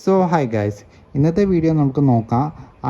So hi guys, ഇന്നത്തെ video നമുക്ക് നോക്കാം.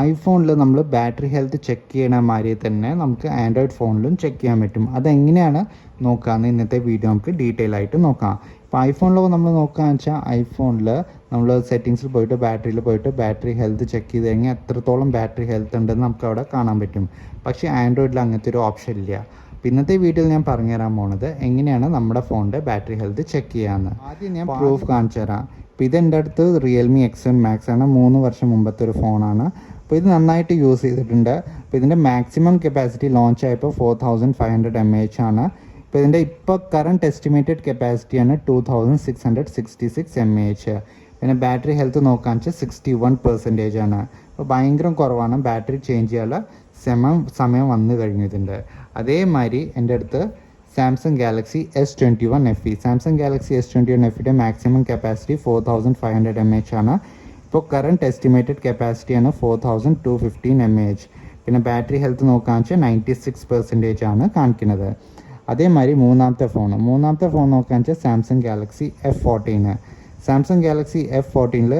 ഐഫോണിൽ നമ്മൾ ബാറ്ററി ഹെൽത്ത് ചെക്ക് ചെയ്യണ മാതിരി തന്നെ നമുക്ക് ആൻഡ്രോയിഡ് ഫോണിലും ചെക്ക് ചെയ്യാൻ പറ്റും. അതെങ്ങനെയാണ് നോക്കാമെന്ന് ഇന്നത്തെ വീഡിയോ നമുക്ക് ഡീറ്റെയിൽ ആയിട്ട് നോക്കാം. ഇപ്പോൾ ഐഫോണിലൊക്കെ നമ്മൾ നോക്കുകയെന്ന് വെച്ചാൽ ഐഫോണിൽ നമ്മൾ സെറ്റിങ്സിൽ പോയിട്ട് ബാറ്ററിയിൽ പോയിട്ട് ബാറ്ററി ഹെൽത്ത് ചെക്ക് ചെയ്ത് കഴിഞ്ഞാൽ എത്രത്തോളം ബാറ്ററി ഹെൽത്ത് ഉണ്ടെന്ന് നമുക്ക് അവിടെ കാണാൻ പറ്റും. പക്ഷേ ആൻഡ്രോയിഡിൽ അങ്ങനത്തെ ഒരു ഓപ്ഷൻ ഇല്ല. ഇന്നത്തെ വീഡിയോയിൽ ഞാൻ പറഞ്ഞുതരാൻ പോണത് എങ്ങനെയാണ് നമ്മുടെ ഫോണിൻ്റെ ബാറ്ററി ഹെൽത്ത് ചെക്ക് ചെയ്യാമെന്ന്. ആദ്യം ഞാൻ പ്രൂഫ് കാണിച്ചു തരാം. ഇപ്പോൾ ഇതെൻ്റെ അടുത്ത് റിയൽമി X7 Max ആണ്. 3 വർഷം മുമ്പത്തെ ഒരു ഫോണാണ്. അപ്പോൾ ഇത് നന്നായിട്ട് യൂസ് ചെയ്തിട്ടുണ്ട്. അപ്പോൾ ഇതിൻ്റെ മാക്സിമം കപ്പാസിറ്റി ലോഞ്ച് ആയപ്പോൾ 4500 mAh ആണ്. ഇപ്പോൾ ഇതിൻ്റെ കറണ്ട് എസ്റ്റിമേറ്റഡ് കപ്പാസിറ്റിയാണ് 2666 mAh. പിന്നെ ബാറ്ററി ഹെൽത്ത് നോക്കാന്ന് വെച്ചാൽ 61% ആണ്. അപ്പോൾ ഭയങ്കര കുറവാണ്. ബാറ്ററി ചേഞ്ച് ചെയ്യാനുള്ള സമയം വന്നു കഴിഞ്ഞിട്ടുണ്ട്. അതേമാതിരി എൻ്റെ അടുത്ത് Samsung galaxy S21 FE. Samsung galaxy S21 FEയുടെ മാക്സിമം കപ്പാസിറ്റി 4500 mAh ആണ്. ഇപ്പോൾ കറണ്ട് എസ്റ്റിമേറ്റഡ് കപ്പാസിറ്റിയാണ് 4215 mAh. പിന്നെ ബാറ്ററി ഹെൽത്ത് നോക്കാന്ന് വെച്ചാൽ 96% ആണ് കാണിക്കുന്നത്. അതേമാതിരി മൂന്നാമത്തെ ഫോൺ നോക്കാന്ന് വെച്ചാൽ Samsung Galaxy F14. Samsung Galaxy F14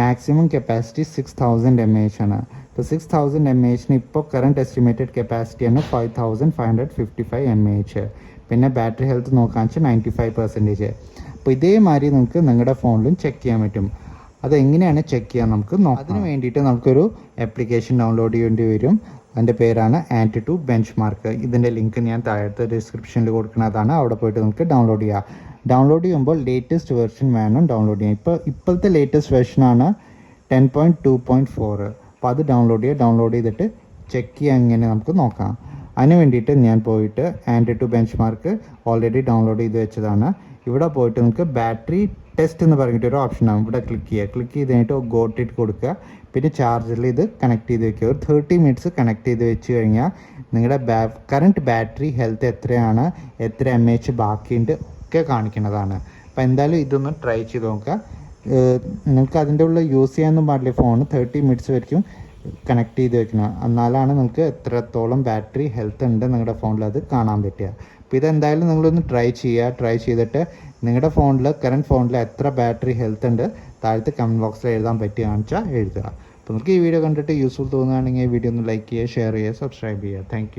maximum capacity 6000 mAh ആണ്. ഇപ്പോൾ 6000 mAhന് ഇപ്പോൾ കറണ്ട് എസ്റ്റിമേറ്റഡ് കപ്പാസിറ്റിയാണ് 5555 mAh. പിന്നെ ബാറ്ററി ഹെൽത്ത് നോക്കാന്ന് വെച്ചാൽ 95%. അപ്പോൾ ഇതേമാതിരി നമുക്ക് നിങ്ങളുടെ ഫോണിലും ചെക്ക് ചെയ്യാൻ പറ്റും. അതെങ്ങനെയാണ് ചെക്ക് ചെയ്യാൻ നമുക്ക് നോക്കാം. അതിന് വേണ്ടിയിട്ട് നമുക്കൊരു ആപ്ലിക്കേഷൻ ഡൗൺലോഡ് ചെയ്യേണ്ടി വരും. അതിൻ്റെ പേരാണ് AnTuTu Benchmark. ഇതിൻ്റെ ലിങ്ക് ഞാൻ താഴത്തെ ഡിസ്ക്രിപ്ഷനിൽ കൊടുക്കുന്നതാണ്. അവിടെ പോയിട്ട് നമുക്ക് ഡൗൺലോഡ് ചെയ്യാം. ഡൗൺലോഡ് ചെയ്യുമ്പോൾ ലേറ്റസ്റ്റ് വെർഷൻ വേണം ഡൗൺലോഡ് ചെയ്യാൻ. ഇപ്പോഴത്തെ ലേറ്റസ്റ്റ് വെർഷനാണ് 10.2.4. അപ്പോൾ അത് ഡൗൺലോഡ് ചെയ്തിട്ട് ചെക്ക് ചെയ്യാൻ എങ്ങനെ നമുക്ക് നോക്കാം. അതിന് വേണ്ടിയിട്ട് ഞാൻ പോയിട്ട് AnTuTu Benchmark ഓൾറെഡി ഡൗൺലോഡ് ചെയ്ത് വെച്ചതാണ്. ഇവിടെ പോയിട്ട് നമുക്ക് ബാറ്ററി ടെസ്റ്റ് എന്ന് പറഞ്ഞിട്ടൊരു ഓപ്ഷനാണ്. ഇവിടെ ക്ലിക്ക് ചെയ്ത് കഴിഞ്ഞിട്ട് ഗോട്ട് ഇറ്റ് കൊടുക്കുക. പിന്നെ ചാർജറിൽ ഇത് കണക്ട് ചെയ്ത് വെക്കുക. ഒരു 30 മിനിറ്റ്സ് കണക്ട് ചെയ്ത് വെച്ച് കഴിഞ്ഞാൽ നിങ്ങളുടെ കറണ്ട് ബാറ്ററി ഹെൽത്ത് എത്രയാണ്, എത്ര mAh ബാക്കിയുണ്ട് ഒക്കെ കാണിക്കുന്നതാണ്. അപ്പോൾ എന്തായാലും ഇതൊന്ന് ട്രൈ ചെയ്ത് നോക്കുക. നിങ്ങൾക്ക് അതിൻ്റെ ഉള്ളിൽ യൂസ് ചെയ്യാനൊന്നും പാടില്ല. ഫോൺ 30 മിനിറ്റ്സ് വരെയും കണക്ട് ചെയ്ത് വെക്കണം. എന്നാലാണ് നിങ്ങൾക്ക് എത്രത്തോളം ബാറ്ററി ഹെൽത്ത് ഉണ്ട് നിങ്ങളുടെ ഫോണിൽ അത് കാണാൻ പറ്റുക. അപ്പോൾ ഇതെന്തായാലും നിങ്ങളൊന്ന് ട്രൈ ചെയ്തിട്ട് നിങ്ങളുടെ കറണ്ട് ഫോണിൽ എത്ര ബാറ്ററി ഹെൽത്ത് ഉണ്ട് താഴത്തെ കമൻറ്റ് ബോക്സിൽ എഴുതാൻ പറ്റുകയാണെന്ന് വെച്ചാൽ എഴുതുക. അപ്പോൾ നിങ്ങൾക്ക് ഈ വീഡിയോ കണ്ടിട്ട് യൂസ്ഫുൾ തോന്നുകയാണെങ്കിൽ ഈ വീഡിയോ ഒന്ന് ലൈക്ക് ചെയ്യുക, ഷെയർ ചെയ്യുക, സബ്സ്ക്രൈബ് ചെയ്യുക. താങ്ക്